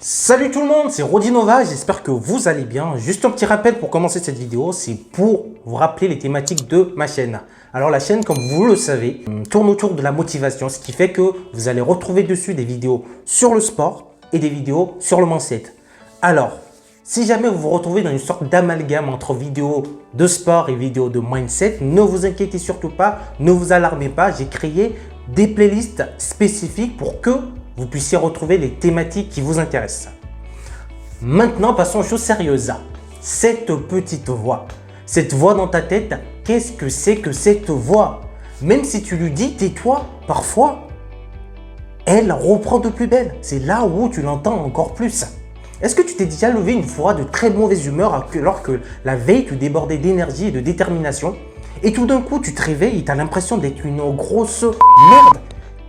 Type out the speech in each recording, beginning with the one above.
Salut tout le monde, c'est Rodinova, j'espère que vous allez bien. Juste un petit rappel pour commencer cette vidéo, c'est pour vous rappeler les thématiques de ma chaîne. Alors la chaîne, comme vous le savez, tourne autour de la motivation, ce qui fait que vous allez retrouver dessus des vidéos sur le sport et des vidéos sur le mindset. Alors, si jamais vous vous retrouvez dans une sorte d'amalgame entre vidéos de sport et vidéos de mindset, ne vous inquiétez surtout pas, ne vous alarmez pas, j'ai créé des playlists spécifiques pour que vous puissiez retrouver les thématiques qui vous intéressent. Maintenant, passons aux choses sérieuses. Cette petite voix, cette voix dans ta tête, qu'est-ce que c'est que cette voix? Même si tu lui dis tais-toi, parfois, elle reprend de plus belle. C'est là où tu l'entends encore plus. Est-ce que tu t'es déjà levé une fois de très mauvaise humeur alors que la veille tu débordais d'énergie et de détermination et tout d'un coup tu te réveilles et tu as l'impression d'être une grosse merde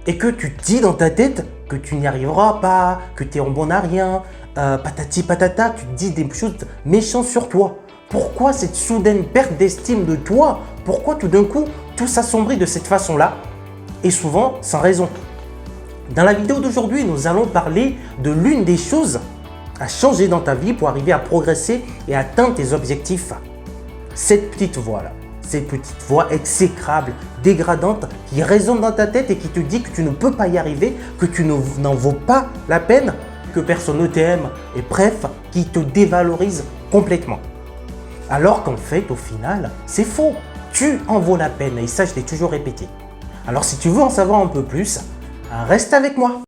et que tu te dis dans ta tête que tu n'y arriveras pas, que tu es en bon à rien, patati patata, tu te dis des choses méchantes sur toi. Pourquoi cette soudaine perte d'estime de toi? Pourquoi tout d'un coup tout s'assombrit de cette façon-là? Et souvent sans raison. Dans la vidéo d'aujourd'hui, nous allons parler de l'une des choses à changer dans ta vie pour arriver à progresser et atteindre tes objectifs. Cette petite voix-là. Cette petite voix exécrable, dégradante, qui résonne dans ta tête et qui te dit que tu ne peux pas y arriver, que tu n'en vaux pas la peine, que personne ne t'aime et bref, qui te dévalorise complètement. Alors qu'en fait, au final, c'est faux. Tu en vaux la peine et ça, je l'ai toujours répété. Alors si tu veux en savoir un peu plus, reste avec moi.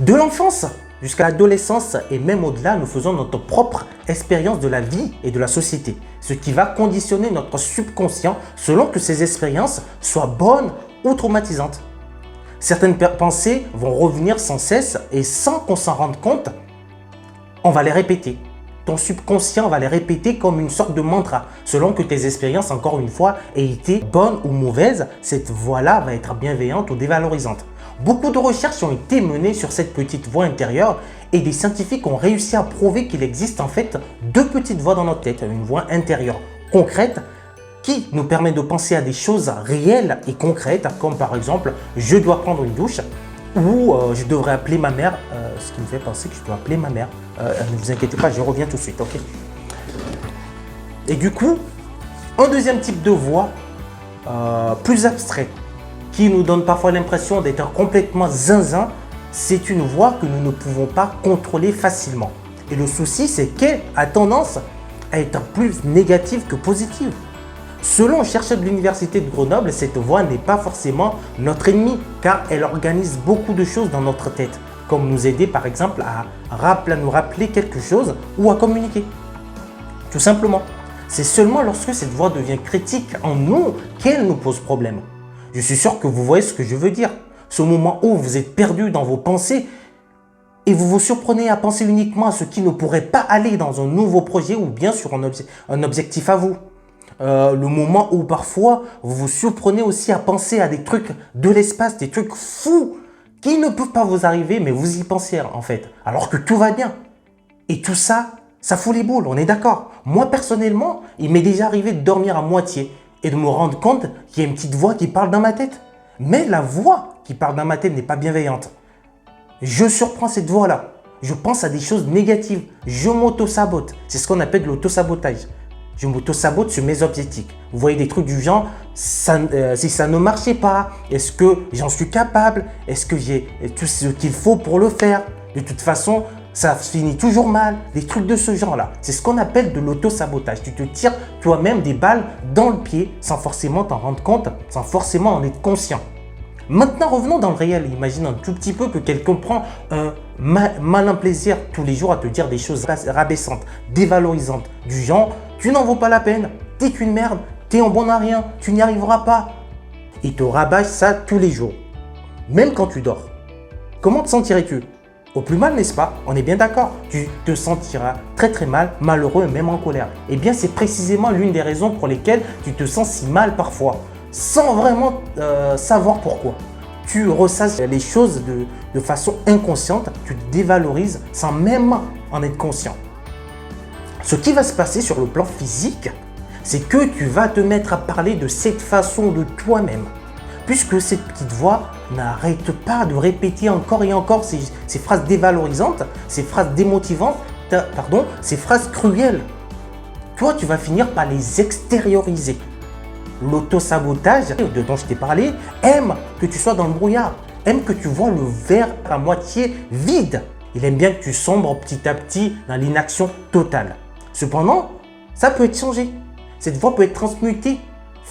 De l'enfance jusqu'à l'adolescence et même au-delà, nous faisons notre propre expérience de la vie et de la société, ce qui va conditionner notre subconscient selon que ces expériences soient bonnes ou traumatisantes. Certaines pensées vont revenir sans cesse et sans qu'on s'en rende compte, on va les répéter. Ton subconscient va les répéter comme une sorte de mantra. Selon que tes expériences, encore une fois, aient été bonnes ou mauvaises, cette voix-là va être bienveillante ou dévalorisante. Beaucoup de recherches ont été menées sur cette petite voix intérieure et des scientifiques ont réussi à prouver qu'il existe en fait deux petites voix dans notre tête. Une voix intérieure concrète qui nous permet de penser à des choses réelles et concrètes comme par exemple « je dois prendre une douche » ou « je devrais appeler ma mère », ce qui me fait penser que je dois appeler ma mère. Ne vous inquiétez pas, je reviens tout de suite, ok? Et du coup, un deuxième type de voix plus abstrait qui nous donne parfois l'impression d'être complètement zinzin, c'est une voix que nous ne pouvons pas contrôler facilement. Et le souci, c'est qu'elle a tendance à être plus négative que positive. Selon un chercheur de l'université de Grenoble, cette voix n'est pas forcément notre ennemi car elle organise beaucoup de choses dans notre tête, comme nous aider par exemple à nous rappeler quelque chose ou à communiquer. Tout simplement. C'est seulement lorsque cette voix devient critique en nous qu'elle nous pose problème. Je suis sûr que vous voyez ce que je veux dire. Ce moment où vous êtes perdu dans vos pensées et vous vous surprenez à penser uniquement à ce qui ne pourrait pas aller dans un nouveau projet ou bien sur un objectif à vous. Le moment où parfois vous vous surprenez aussi à penser à des trucs de l'espace, des trucs fous qui ne peuvent pas vous arriver mais vous y pensez en fait, alors que tout va bien. Et tout ça, ça fout les boules, on est d'accord. Moi personnellement, il m'est déjà arrivé de dormir à moitié et de me rendre compte qu'il y a une petite voix qui parle dans ma tête. Mais la voix qui parle dans ma tête n'est pas bienveillante. Je surprends cette voix-là. Je pense à des choses négatives. Je m'auto-sabote. C'est ce qu'on appelle l'auto-sabotage. Je m'auto-sabote sur mes objectifs. Vous voyez des trucs du genre, si ça ne marchait pas, est-ce que j'en suis capable? Est-ce que j'ai tout ce qu'il faut pour le faire? De toute façon, ça finit toujours mal, des trucs de ce genre-là. C'est ce qu'on appelle de l'auto-sabotage. Tu te tires toi-même des balles dans le pied sans forcément t'en rendre compte, sans forcément en être conscient. Maintenant, revenons dans le réel. Imagine un tout petit peu que quelqu'un prend un malin plaisir tous les jours à te dire des choses rabaissantes, dévalorisantes, du genre « tu n'en vaux pas la peine, t'es qu'une merde, t'es en bon à rien, tu n'y arriveras pas ». Il te rabâche ça tous les jours, même quand tu dors. Comment te sentirais-tu? Au plus mal, n'est-ce pas? On est bien d'accord. Tu te sentiras très très mal, malheureux et même en colère. Eh bien, c'est précisément l'une des raisons pour lesquelles tu te sens si mal parfois, sans vraiment savoir pourquoi. Tu ressasses les choses de façon inconsciente, tu te dévalorises sans même en être conscient. Ce qui va se passer sur le plan physique, c'est que tu vas te mettre à parler de cette façon de toi-même. Puisque cette petite voix n'arrête pas de répéter encore et encore ces phrases dévalorisantes, ces phrases démotivantes, ces phrases cruelles. Toi, tu vas finir par les extérioriser. L'auto-sabotage dont je t'ai parlé aime que tu sois dans le brouillard, aime que tu vois le verre à moitié vide. Il aime bien que tu sombres petit à petit dans l'inaction totale. Cependant, ça peut être changé. Cette voix peut être transmutée,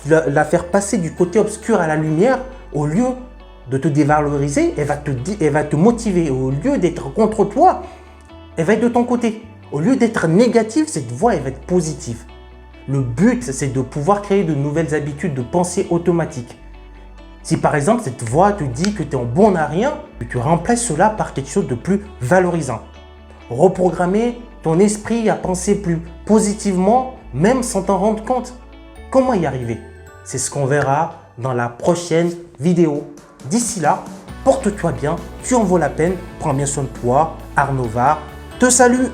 la faire passer du côté obscur à la lumière. Au lieu de te dévaloriser, elle va te motiver. Au lieu d'être contre toi, elle va être de ton côté. Au lieu d'être négative, cette voix elle va être positive. Le but, c'est de pouvoir créer de nouvelles habitudes de pensée automatique. Si par exemple, cette voix te dit que tu es en bon à rien, tu remplaces cela par quelque chose de plus valorisant. Reprogrammer ton esprit à penser plus positivement, même sans t'en rendre compte. Comment y arriver? C'est ce qu'on verra dans la prochaine vidéo. D'ici là, porte-toi bien, tu en vaux la peine, prends bien soin de toi. Arnaud Va te salue.